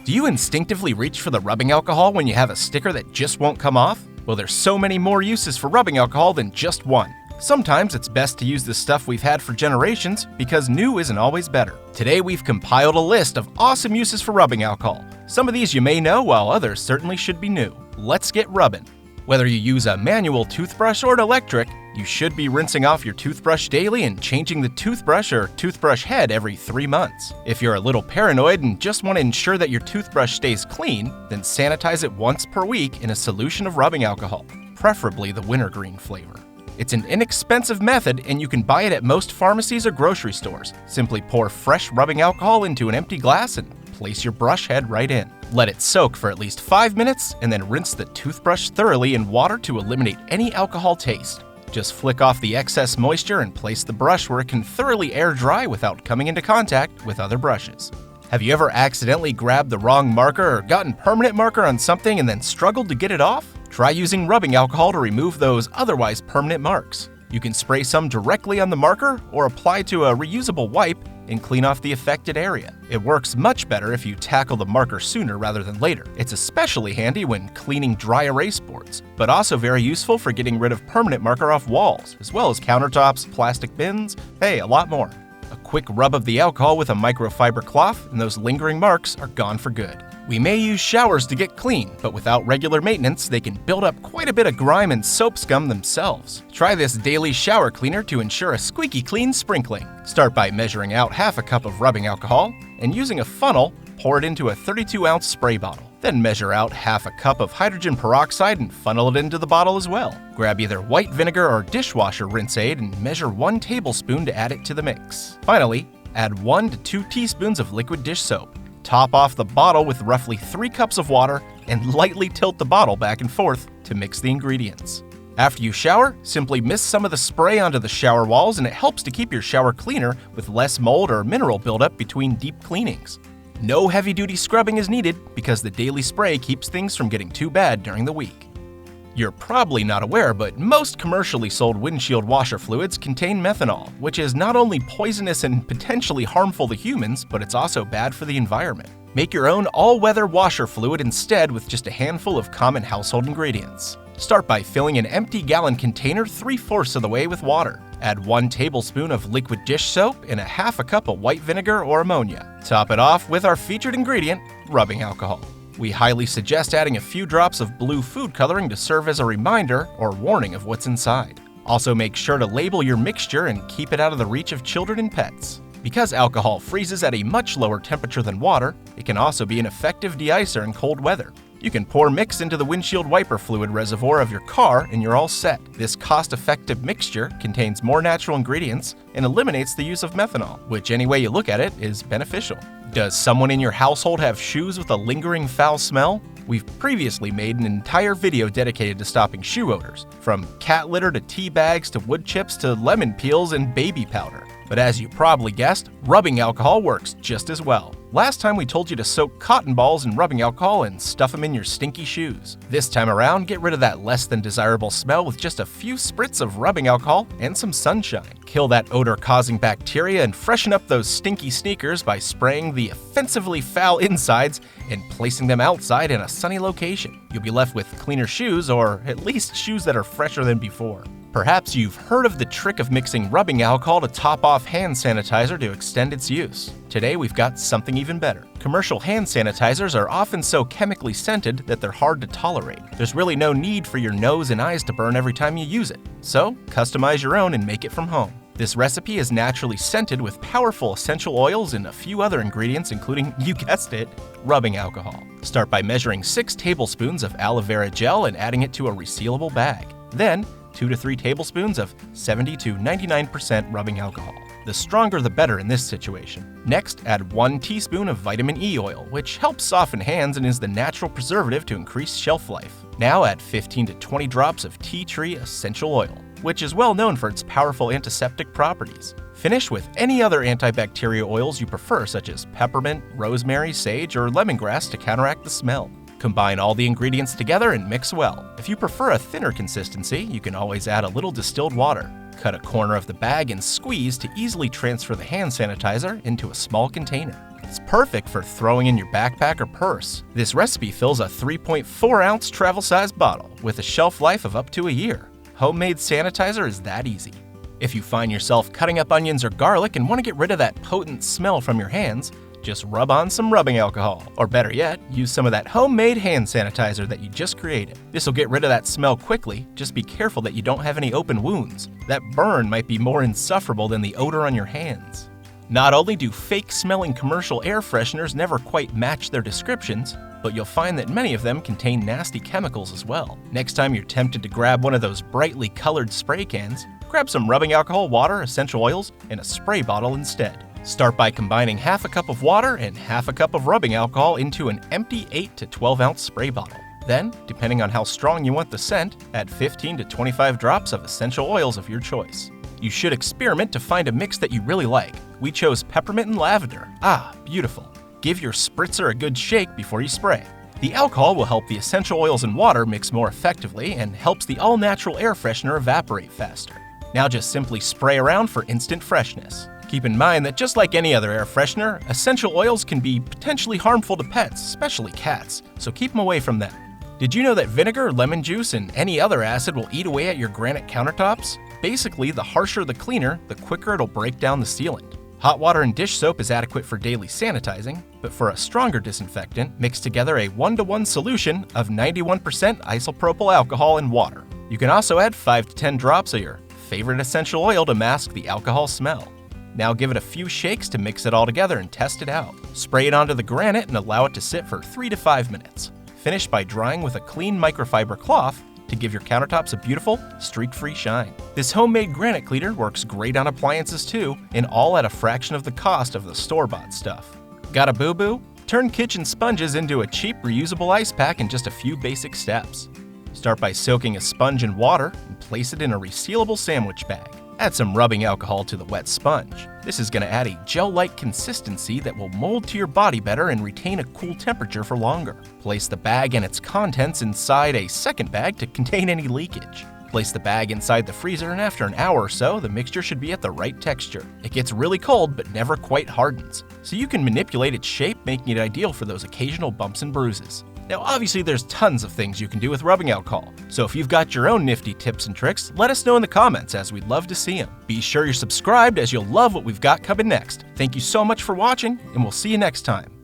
Do you instinctively reach for the rubbing alcohol when you have a sticker that just won't come off? Well, there's so many more uses for rubbing alcohol than just one. Sometimes it's best to use the stuff we've had for generations because new isn't always better. Today we've compiled a list of awesome uses for rubbing alcohol. Some of these you may know, while others certainly should be new. Let's get rubbing. Whether you use a manual toothbrush or an electric, you should be rinsing off your toothbrush daily and changing the toothbrush or toothbrush head every 3 months. If you're a little paranoid and just want to ensure that your toothbrush stays clean, then sanitize it once per week in a solution of rubbing alcohol, preferably the wintergreen flavor. It's an inexpensive method and you can buy it at most pharmacies or grocery stores. Simply pour fresh rubbing alcohol into an empty glass and place your brush head right in. Let it soak for at least 5 minutes and then rinse the toothbrush thoroughly in water to eliminate any alcohol taste. Just flick off the excess moisture and place the brush where it can thoroughly air dry without coming into contact with other brushes. Have you ever accidentally grabbed the wrong marker or gotten permanent marker on something and then struggled to get it off? Try using rubbing alcohol to remove those otherwise permanent marks. You can spray some directly on the marker or apply to a reusable wipe and clean off the affected area. It works much better if you tackle the marker sooner rather than later. It's especially handy when cleaning dry erase boards, but also very useful for getting rid of permanent marker off walls, as well as countertops, plastic bins, hey, a lot more. A quick rub of the alcohol with a microfiber cloth and those lingering marks are gone for good. We may use showers to get clean, but without regular maintenance, they can build up quite a bit of grime and soap scum themselves. Try this daily shower cleaner to ensure a squeaky clean sprinkling. Start by measuring out half a cup of rubbing alcohol, and using a funnel, pour it into a 32-ounce spray bottle. Then measure out half a cup of hydrogen peroxide and funnel it into the bottle as well. Grab either white vinegar or dishwasher rinse aid and measure 1 tablespoon to add it to the mix. Finally, add 1 to 2 teaspoons of liquid dish soap. Top off the bottle with roughly 3 cups of water and lightly tilt the bottle back and forth to mix the ingredients. After you shower, simply mist some of the spray onto the shower walls and it helps to keep your shower cleaner with less mold or mineral buildup between deep cleanings. No heavy-duty scrubbing is needed because the daily spray keeps things from getting too bad during the week. You're probably not aware, but most commercially sold windshield washer fluids contain methanol, which is not only poisonous and potentially harmful to humans, but it's also bad for the environment. Make your own all-weather washer fluid instead with just a handful of common household ingredients. Start by filling an empty gallon container 3/4 of the way with water. Add 1 tablespoon of liquid dish soap and a half a cup of white vinegar or ammonia. Top it off with our featured ingredient, rubbing alcohol. We highly suggest adding a few drops of blue food coloring to serve as a reminder or warning of what's inside. Also make sure to label your mixture and keep it out of the reach of children and pets. Because alcohol freezes at a much lower temperature than water, it can also be an effective de-icer in cold weather. You can pour mix into the windshield wiper fluid reservoir of your car and you're all set. This cost-effective mixture contains more natural ingredients and eliminates the use of methanol, which any way you look at it is beneficial. Does someone in your household have shoes with a lingering foul smell? We've previously made an entire video dedicated to stopping shoe odors, from cat litter to tea bags to wood chips to lemon peels and baby powder. But as you probably guessed, rubbing alcohol works just as well. Last time we told you to soak cotton balls in rubbing alcohol and stuff them in your stinky shoes. This time around, get rid of that less than desirable smell with just a few spritz of rubbing alcohol and some sunshine. Kill that odor-causing bacteria and freshen up those stinky sneakers by spraying the offensively foul insides and placing them outside in a sunny location. You'll be left with cleaner shoes, or at least shoes that are fresher than before. Perhaps you've heard of the trick of mixing rubbing alcohol to top off hand sanitizer to extend its use. Today we've got something even better. Commercial hand sanitizers are often so chemically scented that they're hard to tolerate. There's really no need for your nose and eyes to burn every time you use it. So, customize your own and make it from home. This recipe is naturally scented with powerful essential oils and a few other ingredients, including, you guessed it, rubbing alcohol. Start by measuring 6 tablespoons of aloe vera gel and adding it to a resealable bag. Then, 2 to 3 tablespoons of 70 to 99% rubbing alcohol. The stronger the better in this situation. Next, add 1 teaspoon of vitamin E oil, which helps soften hands and is the natural preservative to increase shelf life. Now add 15 to 20 drops of tea tree essential oil, which is well known for its powerful antiseptic properties. Finish with any other antibacterial oils you prefer, such as peppermint, rosemary, sage, or lemongrass to counteract the smell. Combine all the ingredients together and mix well. If you prefer a thinner consistency, you can always add a little distilled water. Cut a corner of the bag and squeeze to easily transfer the hand sanitizer into a small container. It's perfect for throwing in your backpack or purse. This recipe fills a 3.4-ounce travel-sized bottle with a shelf life of up to a year. Homemade sanitizer is that easy. If you find yourself cutting up onions or garlic and want to get rid of that potent smell from your hands, just rub on some rubbing alcohol, or better yet, use some of that homemade hand sanitizer that you just created. This will get rid of that smell quickly, just be careful that you don't have any open wounds. That burn might be more insufferable than the odor on your hands. Not only do fake-smelling commercial air fresheners never quite match their descriptions, but you'll find that many of them contain nasty chemicals as well. Next time you're tempted to grab one of those brightly colored spray cans, grab some rubbing alcohol, water, essential oils, and a spray bottle instead. Start by combining half a cup of water and half a cup of rubbing alcohol into an empty 8 to 12-ounce spray bottle. Then, depending on how strong you want the scent, add 15 to 25 drops of essential oils of your choice. You should experiment to find a mix that you really like. We chose peppermint and lavender. Ah, beautiful. Give your spritzer a good shake before you spray. The alcohol will help the essential oils and water mix more effectively and helps the all-natural air freshener evaporate faster. Now just simply spray around for instant freshness. Keep in mind that just like any other air freshener, essential oils can be potentially harmful to pets, especially cats, so keep them away from them. Did you know that vinegar, lemon juice, and any other acid will eat away at your granite countertops? Basically, the harsher the cleaner, the quicker it'll break down the sealant. Hot water and dish soap is adequate for daily sanitizing, but for a stronger disinfectant, mix together a 1-to-1 solution of 91% isopropyl alcohol and water. You can also add 5 to 10 drops of your favorite essential oil to mask the alcohol smell. Now give it a few shakes to mix it all together and test it out. Spray it onto the granite and allow it to sit for 3 to 5 minutes. Finish by drying with a clean microfiber cloth to give your countertops a beautiful, streak-free shine. This homemade granite cleaner works great on appliances too, and all at a fraction of the cost of the store-bought stuff. Got a boo-boo? Turn kitchen sponges into a cheap, reusable ice pack in just a few basic steps. Start by soaking a sponge in water and place it in a resealable sandwich bag. Add some rubbing alcohol to the wet sponge. This is going to add a gel-like consistency that will mold to your body better and retain a cool temperature for longer. Place the bag and its contents inside a second bag to contain any leakage. Place the bag inside the freezer, and after an hour or so, the mixture should be at the right texture. It gets really cold but never quite hardens, so you can manipulate its shape, making it ideal for those occasional bumps and bruises. Now obviously there's tons of things you can do with rubbing alcohol, so if you've got your own nifty tips and tricks, let us know in the comments as we'd love to see them. Be sure you're subscribed as you'll love what we've got coming next. Thank you so much for watching, and we'll see you next time.